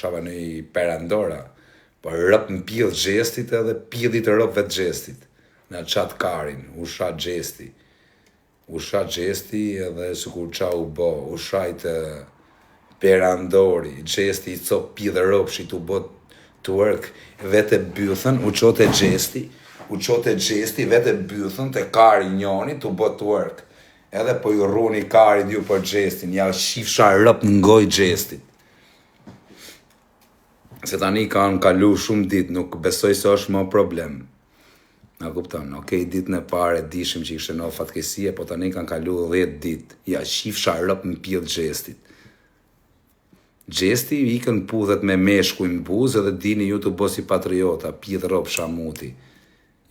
shava në i perandora, po rëp në pjellë gjestit edhe pjellit të rëp vetë gjestit. Në qatë karin, usha gjesti. Usha gjesti edhe së kur qa u bo, ushajt perandori, gjesti i co pjellë rëpshi të bot të work, vete bythën, u qote gjesti, vete bythën të kari njoni të bot të work. Edhe po ju rruni karin ju për gjestin, ja shifsha rëp në ngoj gjestit. Se tani kanë kalu shumë dit, nuk besoj se është më problem. Na kupton, okej, ditën e parë dishim që ishte në fatkesie, po tani kanë kalu 10 dit, ja shifsha rëp në pjellë gjestit. Gjesti ikën pudhet me meshkuj në buzë edhe dini ju të bosi patriota, pjellë rëp shamuti.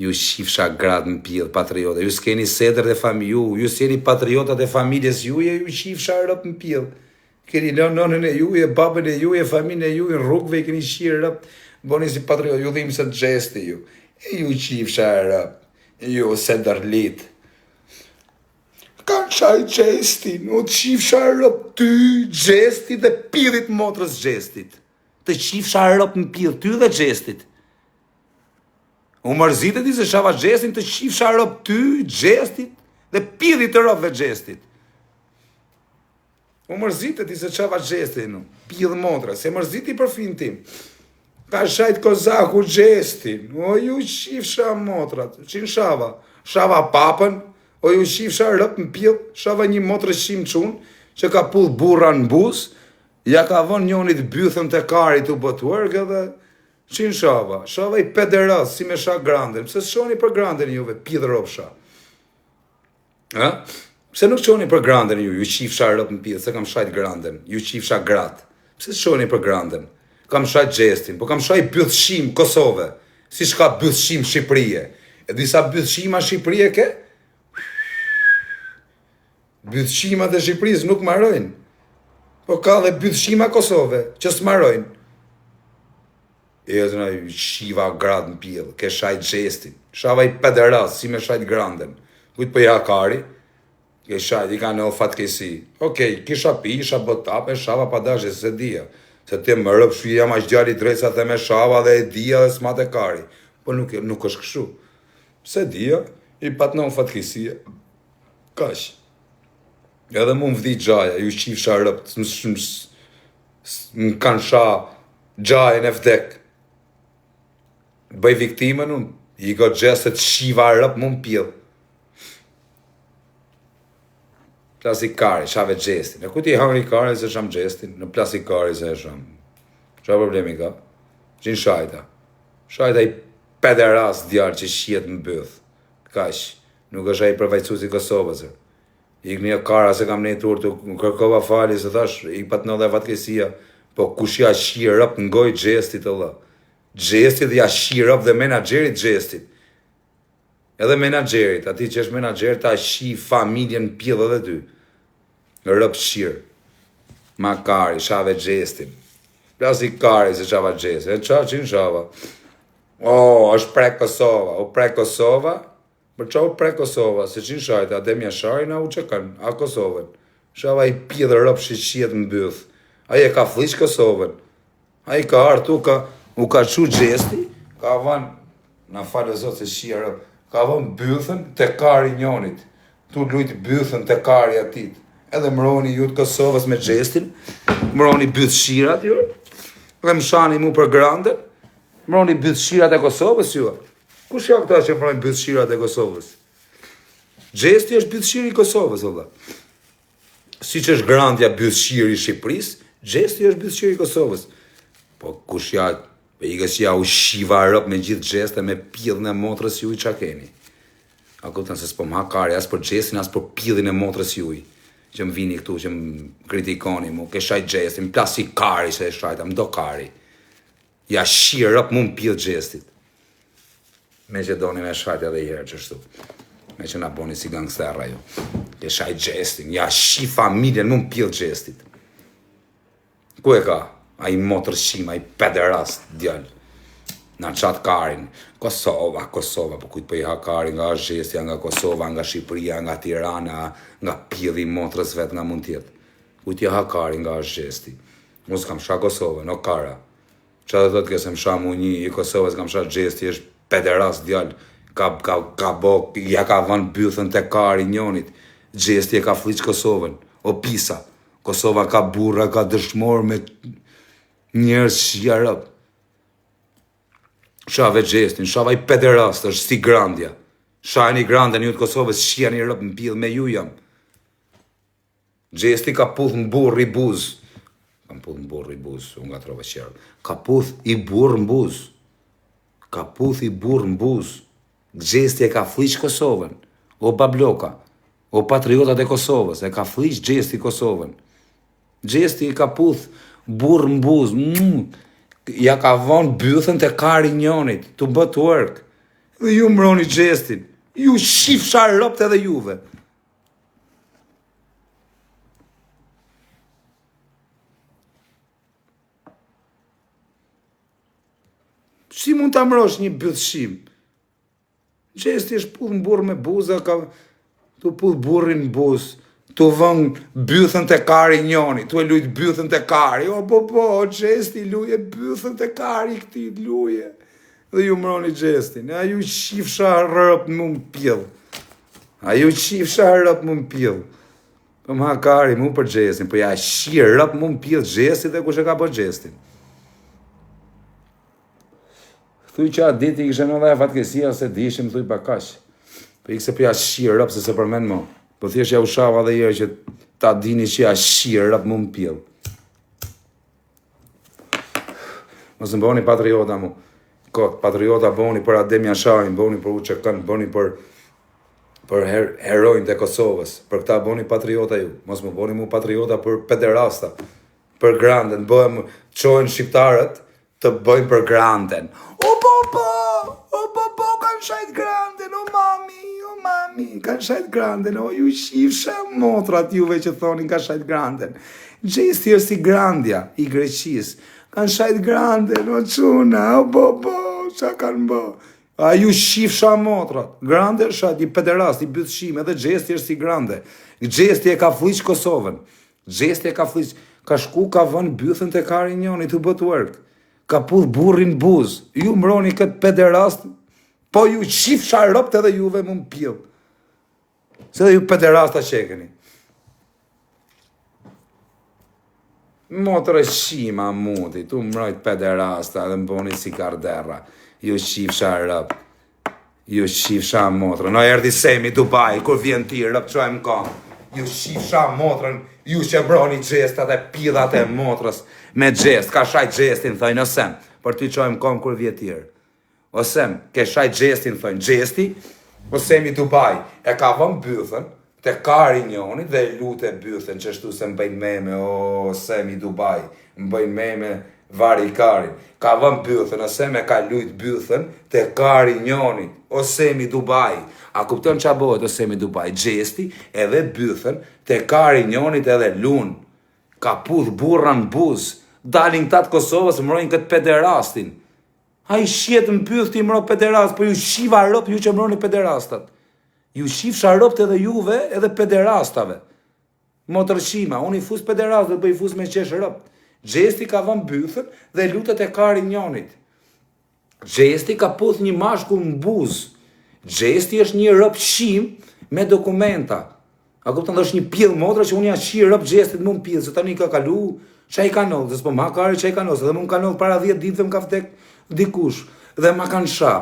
Ju shifsha gratë në pjellë patriota, ju s'keni sedër dhe familju, ju s'keni patriotat e familjes juje, ju shifsha rëp në pjellë. Keni nonën e juje, babën e juje, familjen e juje, në rrugve i keni shirë rëp, boni si patriot, ju dhimë se të gjesti ju. E ju shifsha rëp, ju sedërlit. Kanë qaj gjestin, u të shifsha rëp ty, gjestit dhe pjellit motrës gjestit. Të shifsha rëp në pjellë, ty dhe gjestit. U mërzitet i se shava gjestin të shifsha rëp ty, gjestit dhe pjellit të rëpve gjestit. U mërzitet i se shava gjestin, pjellë motra, se mërziti për fin tim. Ka shajt kozaku gjestin, o ju shifsha motrat, që në shava? Shava papën, o ju shifsha rëp në pjellë, shava një motrë shim qunë, që ka pull burra në bus, ja ka von njonit bythën të karit u botwork edhe, që në shava? Shava i pederas, si me sha granden, pse shoni për granden juve, pjellë ropsha? Ha? Pse nuk shoni për granden ju shifsha rëp në pjellë, se kam shajt granden, ju shifsha gratë, pse shoni për granden? Kam shajt gjestin, po kam shajt bythshim Kosove, si shka bythshim Shqipërije. E disa bythshima Shqipërije ke? Bythshimat e Shqipërisë nuk marojnë, po ka dhe bythshima Kosove, që s'marojnë. E të në shiva gratë në pjellë, ke shajt gjestin, shava i pederas, si me shajt granden. Kujtë për jakari, ke shajt, i ka në fatkesi. Okej, kisha pi, isha botape, shava pa dashe, se dhja. Se te më rëp shvija ma shgjari drejsa dhe me shava dhe e dhja dhe s'mat e kari. Po nuk është kështu. Se dhja, i pat në fatkesia. Kash. Edhe mu më vdi gjaja, ju shifsha rëp, më kanë sha gjajën e vdek. Bëj viktimën unë, i ka gjestet shiva rëp mu më pjellë. Plasik kari, shave gjestin. E ku ti hamri kari se sham gjestin? Në plasik kari se sham. Qa problemi ka? Qin shajta. Shajta i pederas djarë që shjet në bëth. Kash, nuk është ai përvajcusi Kosovës. I kënja kara se kam nejtur të kërkova fali se thash, i pat në dhe fatkesia, po kush ja shirë rëp ngoj gjestit Allah. Gjestit ja shirë rëp dhe menagjerit gjestit. Edhe menagjerit, ati që është menagjer, ta shi familjen pjellë dhe ty. Rëp shirë. Ma kari, shave gjestin. Plasi kari se shava gjestin. E qa që në shava? O, është pre Kosova. O pre Kosova? Për qa u pre Kosova? Se që në shajta, Ademja Sharin, a u që kanë? A Kosovën? Shava i pjellë rëp shqiet në bëth. A i e ka flish Kosovën. A i ka artu, u ka qu gjesti, ka van, na falë zot se shia rëp, ka von bythën të kari njonit. Tu lujt bythën të kari atit. Edhe mëroni ju të Kosovës me gjestin, mëroni bythshirat ju, dhe më shani mu për granden, mëroni bythshirat e Kosovës ju. Kush ja këta që mëroni bythshirat e Kosovës? Gjesti është bythshiri i Kosovës, olla. Si që është grandja bythshiri i Shqipëris, gjesti është bythshiri i Kosovës. Po kush ja, i gësi ja u shiva rëp me gjithë gjeste, me pjellën e motrës ju i qa keni. A kuptan se s'po më hakari, as për gjestin, as për pjellën e motrës ju i. Që më vini këtu, që më kritikoni mu, ke shajt gjestin, më plasi kari se e shajta, më do kari. Ja shirë rëp mu më pjellë gjestit. Me që doni me shajt edhe i herë qështu. Me që na boni si gangsterra ju. Ke shajt gjestin, ja shi familjen mu më pjellë gjestit. Ku e ka? A i motër shima, a i pederast, djallë. Në qatë karin, Kosova, po kujtë për i hakari nga Zhestja, nga Kosova, nga Shqipëria, nga Tirana, nga pjellë i motrës vetë nga mund tjetë. Kujtë i hakari nga Zhesti. Mu s'kam sha Kosovën, o kara. Qa dhe thot kësë më sha mu një i Kosovës, kam sha Gjesti, është pederast djallë, ka bo, ja ka van bythën të kari njonit. Gjesti e ka fliq Kosovën, o pisa. Kosova ka burra, ka dëshmor me njerës shia rëp. Shave Gjestin, shava i pederast, është si Grandja. Shajni Grandja një të Kosovës, shia një rëp në pillë, me ju jam. Gjesti ka puth në burr i buz. Kam puth në burr i buz, unë nga trove qërë. Ka puth i burr në buz. Ka puth i burr në buz. Gjesti e ka fliq Kosovën. O babloka. O patriotat e Kosovës. E ka fliq Gjesti Kosovën. Gjesti ka puth burr në buz. Ja ka vonë bythën të kari njonit. To but work. Dhe ju mroni Gjestin. Ju shif sharropt edhe juve. Si mund të amrosh një bythshim? Gjesti është puth në burr me buza, ka tu puth burrin në buz, tu vën bythën të kari njoni, tu e lujt bythën të kari, o Gjesti luje bythën të kari këti luje. Dhe ju mroni Gjestin, a ju qifsha rëp më më pjell. A ju qifsha rëp më më pjell. Po më hakari mu për Gjestin, po ja shirë rëp më më pjell Gjestin dhe kush e ka për Gjestin. Thuj që atë dit i kështë në dhe e fatkesia se dishim, thuj pa kash. Po i këse për ja shirë rëp se se përmen mo. Po thjesht ja u shava dhe jere që ta dini që ja shirë rëp më më pjell. Mos më bëni patriota mu. Kot, patriota bëni për Ademja Shahin, bëni për UÇK-n, bëni për herojnë të Kosovës. Për këta bëni patriota ju. Mos më bëni mu patriota për pederasta. Për Granden, bëhem qojnë shqiptarët të bëjnë për Granden. O po, kanë shajt Granden, o mami, kanë shajt Granden, o ju shifsha motrat juve që thonin kanë shajt Granden. Gjesti është si Grandja, i Greqis. Kanë shajt Granden, o quna, o po, qa kanë bë. A ju shifsha motrat. Grande është shajt, i pederast, i bythshim, edhe Gjesti është si Grande. Gjesti e ka fliq Kosovën. Gjesti e ka fliq, ka shku, ka vën bythën të kari njoni, to but work. Ka puth burrin buz. Ju mroni këtë pederast, po ju qifsha rëpt edhe juve më pjell. Se dhe ju pederasta qekeni. Motër e shima muti, tu mrojt pederasta dhe mboni si karderra. Ju qifsha rëpt. Ju qifsha motrën. No erdi Semi Dubai, kur vjen ti rëpt qojmë kam. Ju qifsha motrën. Ju që mbroni Gjesta dhe pidhat e motrës me Gjest, ka shaj Gjestin, thojnë, osem, për ty qojmë kom kur vjetirë. Osem, ke shaj Gjestin, thojnë, Gjesti, Osemi Dubai, e ka vën bythën, te kari njonit dhe lute bythën, që shtu se mbëjnë meme, Osemi Dubai, mbëjnë meme vari i karin. Ka vën bythën, Osem e ka lujt bythën, te kari njonit, Osemi Dubai. A kupton qa bëhet Osemi Dubai? Gjesti edhe bythën, te kari njonit edhe lun. Ka puth burra në buz. Dalin këta të Kosovës, mrojnë këtë pederastin. A i shjetë në byth të i mrojnë pederast, po ju shiva rëp ju që mrojnë pederastat. Ju shifsha rëpt edhe juve edhe pederastave. Motërshima, unë i fus pederast dhe bëj fus me qesh rëpt. Gjesti ka vën bythën dhe lutet e kari njonit. Gjesti ka puth një mashkull në buz. Gjesti është një rëp shim me dokumenta. A kupton dhe është një pjell motra që unë ja shirë rëp Gjestit më më pjell, se tani ka kalu, që i ka nëllë, dhe s'po ma kare që i ka nëllë, dhe më ka nëllë para 10 ditë dhe më ka vdek dikush, dhe ma kanë sha,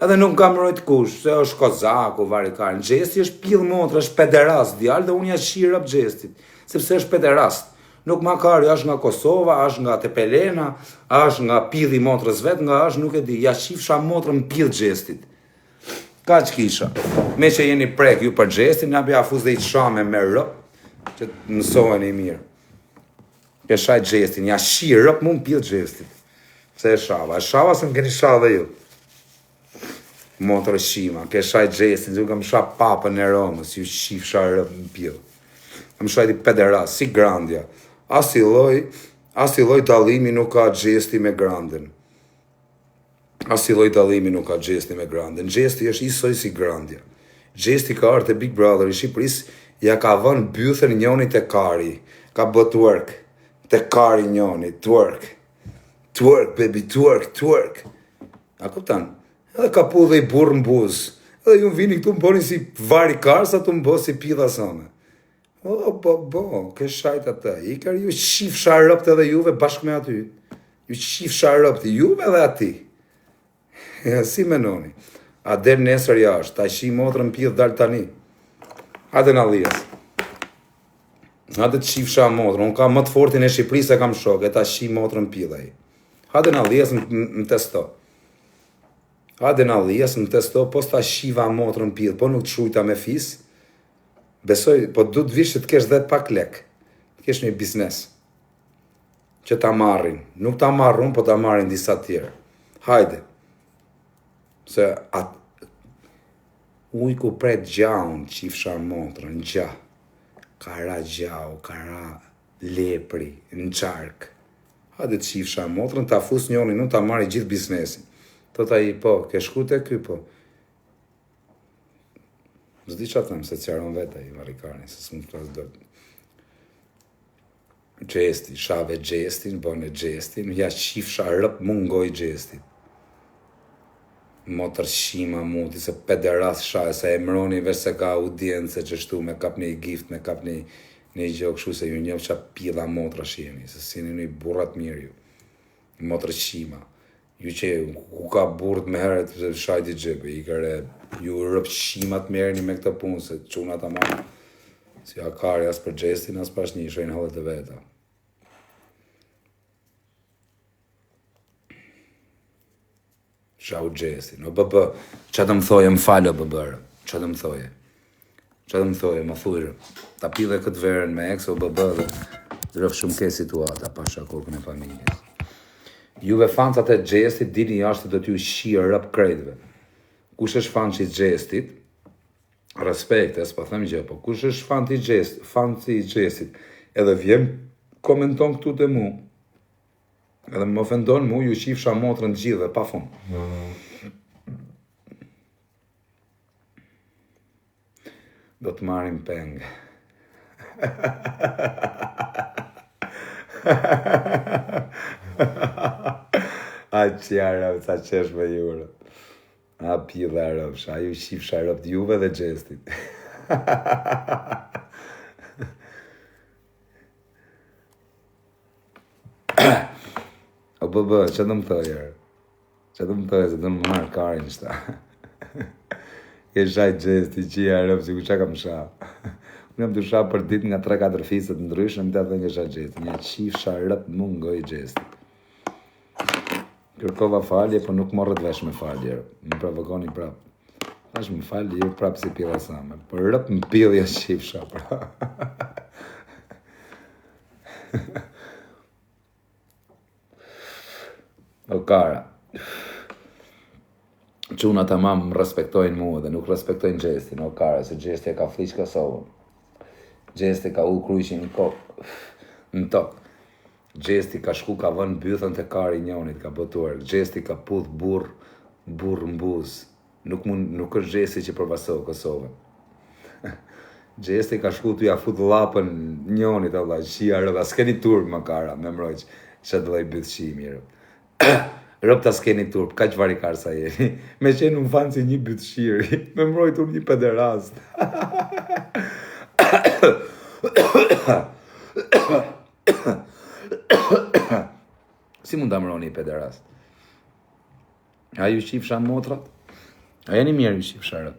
edhe nuk kam rojt kush, se është Kozaku, vari kare. Gjesti është pjell motra, është pederast djallë, dhe unë ja shirë rëp Gjestit, sepse është pederast. Nuk ma kare, është nga Kosova, është nga Tepelena, është nga pjell i motrës vetë, nga është nuk e di, ja shifsha motrën pjell Gjestit. Ka që kisha, me që jeni prek ju për Gjestin, nga bja fuz dhe i të shame me rëp, që të mësohen i mirë. Ke shaj Gjestin, ja shi rëp mu më pjell Gjestin. Se e shava se më keni shava dhe ju. Motër shima, ke shaj Gjestin, që kam shah papën e Romës, ju shif shah rëp më pjell. Kam shaj di pederast, si Grandja. As i loj dalimi nuk ka Gjesti me Granden. As i loj dalimi nuk ka Gjesti me Granden. Gjesti është isoj si Grandja. Gjesti ka artë e Big Brother i Shqipëris, ja ka vën bythën njonit e kari. Ka but work. te kari njoni, twerk, baby, twerk. A kuptan? Edhe ka pu dhe i burë në buzë. Edhe ju vini këtu më boni si vari karsa, tu më bo si pila sone. Ke shajt atë. I kërë ju shif sharëpt edhe juve bashkë me aty. Ju shif sharëpt juve dhe ati. Si menoni. A der nesër jashtë, ta shi motrën pidh dalë tani. Hajde në lijes. Hajde të shif sha motrën. Unë ka më të fortin e Shqipërisë e kam shok, e ta shi motrën pidh ai. Hajde në lijes në testo. Hajde në lijes në testo, po s'ta shiva motrën pidh, po nuk të shujta me fis. Besoj, po du të vishë të kesh dhe pak lek. Të kesh një biznes. Që ta marrin. Nuk ta marrun, po ta marrin disa tjerë. Hajde. Se ujku pret gjaun, qifsha motrën, gja. Kara gjau, kara lepri, në qark. Hajde të qifsha motrën, ta fus njoni, nuk ta marri gjithë biznesin. Tota i, po, ke shku të ky, po. Zdi që atëm se qaron veta i varikani, se s'më të plasë do. Gjesti, shave gjestin, bone gjestin, ja qifsha rëp mungoj gjestin. Motër shima muti, se pederas shaj, se emroni vesh se ka audiencë që shtu me kap një gift, me kap një gjokë shu, se ju njëv qa pila motra shjeni, se sini një burrat mirë ju. Motër shima. Ju që ku ka burët me heret shajti gjepë, i kërë ju rëp shimat mereni me këtë punë, se quna ta marë. Si akari as për gjestin, as pash një shojnë hallet e veta. Shau gjestin, o bëbë, që të më thoje më falë o bëbërë, që të më thoje. Që të më thoje, më thujrë, ta pile këtë verën me eks o bëbë dhe rëf shumë ke situata, pasha kokën e familjes. Juve fancat e gjestit, dini jashtë do t'ju shirë rëp krejtve. Kush është fan që i gjestit, respekt, e s'pa them gjë, po kush është fan që i gjestit, edhe vjen komenton këtu të mu, edhe më ofendon mu, ju shifsha motrën gjithë dhe pa fund. Do të marim peng. A qjarë, sa qesh me jure. A pjidhe arëpsh, a ju shifsha arëpt juve dhe gjestit. O bëbë, që të më thojë, që të më thojë, se të më marë karin qëta. Ke shaj gjesti, qia arëpsh, si ku qa kam sha. Unë jam të sha për dit nga 3-4 fiset ndryshme, më të dhe nga shaj gjesti. Një qifsha arëpt mungoj gjesti. Kërkova falje, po nuk morët vesh me falje. Më provokoni prap. Tash më falje, ju prap si pila same. Por rëp më pilja shifsha, pra. O kara. Quna të mamë më respektojnë mu dhe nuk respektojnë gjestin. O kara, se gjesti e ka flish Kosovën. Gjesti ka u krujshin në tokë. Gjesti ka shku ka vën bythën të kari njonit, ka botuar. Gjesti ka puth burr në buzë. Nuk është gjesti që përbasovë Kosovën. Gjesti ka shku të ja fut lapën njonit, Allah, shia rëp, a s'keni turp më kara, me mrojq, që të loj byth shimi rëp. Rëp ta s'keni turp, ka që varikar sa jeni. Me qenë më fanë si një byth shiri, me mrojt unë një pederast. Si mund të amëroni i pederast? A ju shifsha motrat? A jeni mirë ju shifsha rëp?